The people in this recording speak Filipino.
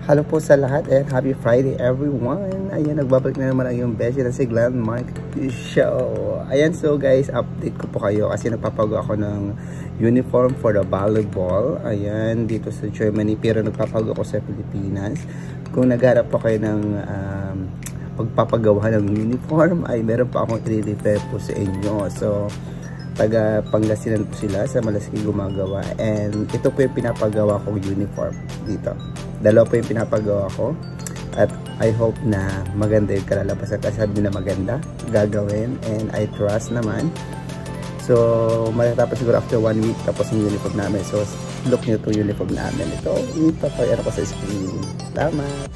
Hello po sa lahat and happy Friday everyone. Ayan, nagbabalik na naman ang yung beshi na si Glenmark Show. Ayan, so guys, update ko po kayo kasi nagpapagawa ako ng uniform for the volleyball. Ayan, dito sa Germany, pero nagpapagawa ako sa Pilipinas. Kung nagharap po kayo ng pagpapagawa ng uniform, ay meron pa akong i-refer po sa inyo. So, taga Pangasinan po sila, sa Malasiki gumagawa, and ito po yung pinapagawa kong uniform dito. Dalawa po yung pinapagawa ko at I hope na maganda yung kalalabasan kasi sabi na maganda gagawin, and I trust naman. So matatapos siguro after 1 week tapos yung uniform namin. So look nyo itong uniform namin. Ito, ipapayara ko sa screen. Salamat!